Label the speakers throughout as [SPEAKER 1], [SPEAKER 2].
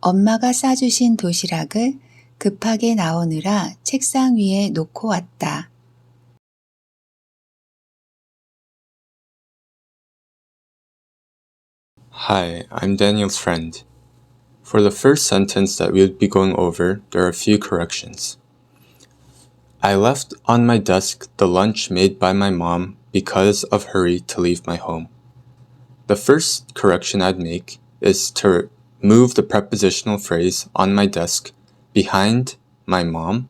[SPEAKER 1] 엄마가 싸주신 도시락을 급하게 나오느라 책상 위에 놓고 왔다.
[SPEAKER 2] Hi, I'm Daniel's friend. For the first sentence that we'll be going over, there are a few corrections. I left on my desk the lunch made by my mom because of hurry to leave my home. The first correction I'd make is to move the prepositional phrase on my desk behind my mom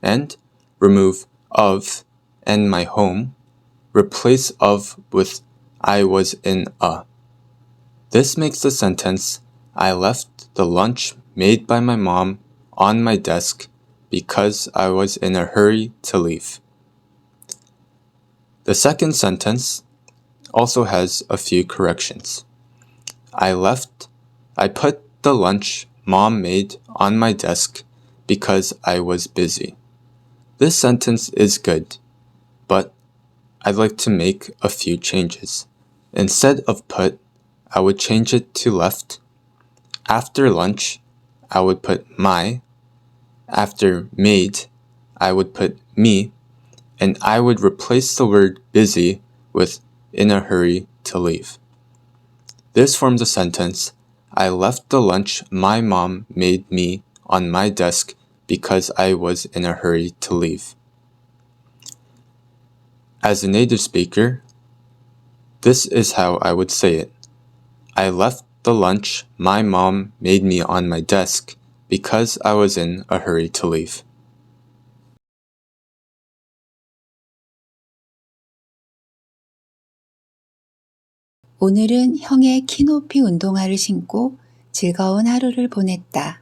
[SPEAKER 2] and remove of and my home, replace of with I was in a. This makes the sentence, I left the lunch made by my mom on my desk because I was in a hurry to leave. The second sentence also has a few corrections. I put the lunch mom made on my desk because I was busy. This sentence is good, but I'd like to make a few changes. Instead of put, I would change it to left. After lunch, I would put my. After made, I would put me. And I would replace the word busy with in a hurry to leave. This forms a sentence, I left the lunch my mom made me on my desk because I was in a hurry to leave. As a native speaker, this is how I would say it. I left the lunch my mom made me on my desk because I was in a hurry to leave.
[SPEAKER 1] 오늘은 형의 키높이 운동화를 신고 즐거운 하루를 보냈다.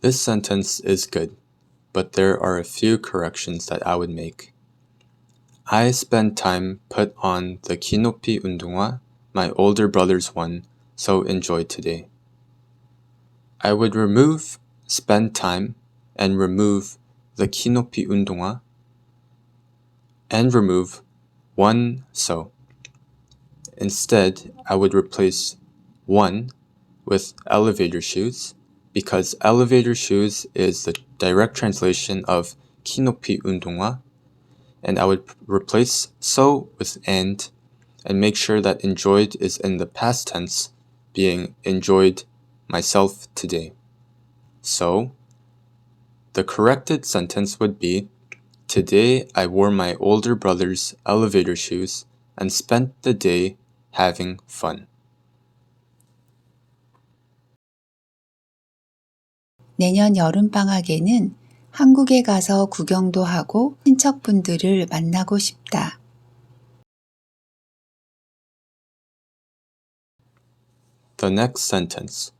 [SPEAKER 2] This sentence is good, but there are a few corrections that I would make. I spent time put on the 키높이 운동화, my older brother's one, so enjoy today. I would remove spend time and remove the 키높이 운동화 and remove one so. Instead, I would replace one with elevator shoes because elevator shoes is the direct translation of 키높이 운동화, and I would replace so with and make sure that enjoyed is in the past tense, being enjoyed myself today. So, the corrected sentence would be, today I wore my older brother's elevator shoes and spent the day having fun.
[SPEAKER 1] 내년 여름방학에는 한국에 가서 구경도 하고 친척분들을 만나고 싶다.
[SPEAKER 2] The next sentence.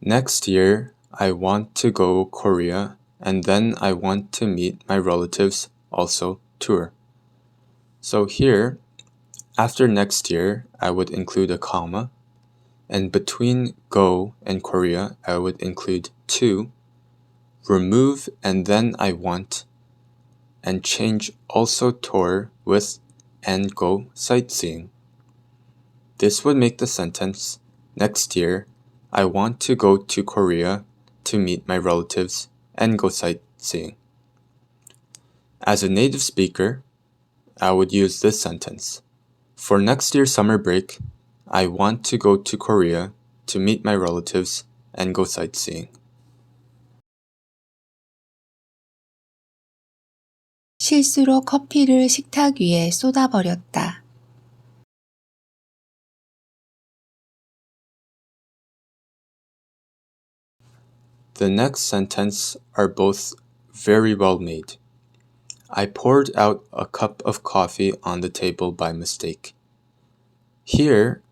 [SPEAKER 2] Next year, I want to go Korea and then I want to meet my relatives, also tour. So here, after next year, I would include a comma, and between go and Korea, I would include to, remove and then I want, and change also tour with and go sightseeing. This would make the sentence, next year, I want to go to Korea to meet my relatives and go sightseeing. As a native speaker, I would use this sentence. For next year's summer break, I want to go to Korea to meet my relatives and go sightseeing.
[SPEAKER 1] 실수로 커피를 식탁 위에 쏟아버렸다.
[SPEAKER 2] The next sentence are both very well made. I poured out a cup of coffee on the table by mistake. Here,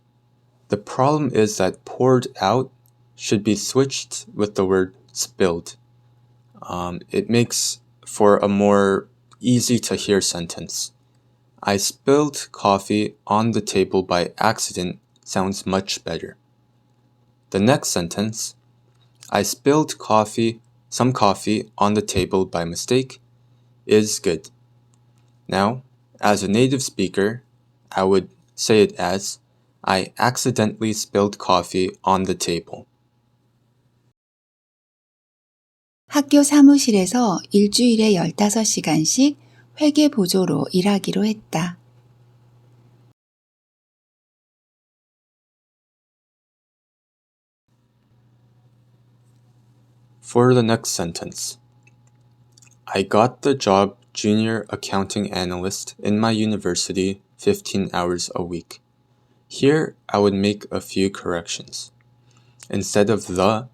[SPEAKER 2] the problem is that poured out should be switched with the word spilled. It makes for a more easy to hear sentence. I spilled coffee on the table by accident sounds much better. The next sentence, I spilled some coffee on the table by mistake, is good. Now, as a native speaker, I would say it as, I accidentally spilled coffee on the table.
[SPEAKER 1] 학교 사무실에서 일주일에 15시간씩 회계 보조로 일하기로 했다.
[SPEAKER 2] For the next sentence, I got the job junior accounting analyst in my university 15 hours a week. Here, I would make a few corrections. Instead of the,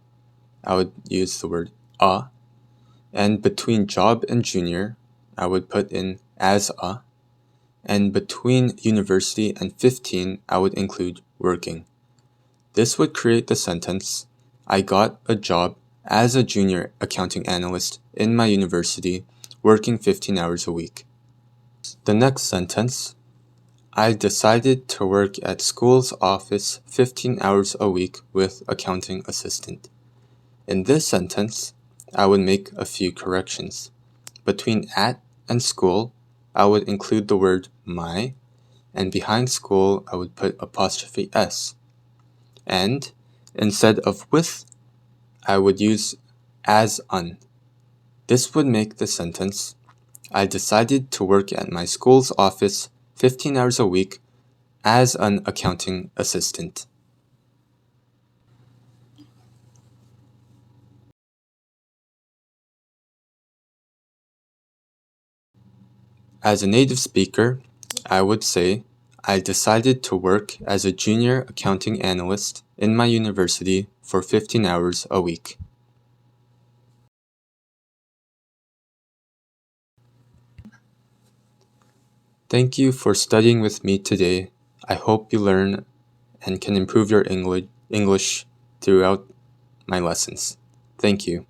[SPEAKER 2] I would use the word a, and between job and junior, I would put in as a, and between university and 15, I would include working. This would create the sentence, I got a job as a junior accounting analyst in my university, working 15 hours a week. The next sentence, I decided to work at school's office 15 hours a week with accounting assistant. In this sentence, I would make a few corrections. Between at and school, I would include the word my, and behind school, I would put apostrophe s. And instead of with, I would use as un. This would make the sentence, I decided to work at my school's office 15 hours a week as an accounting assistant. As a native speaker, I would say, I decided to work as a junior accounting analyst in my university for 15 hours a week. Thank you for studying with me today. I hope you learn and can improve your English throughout my lessons. Thank you.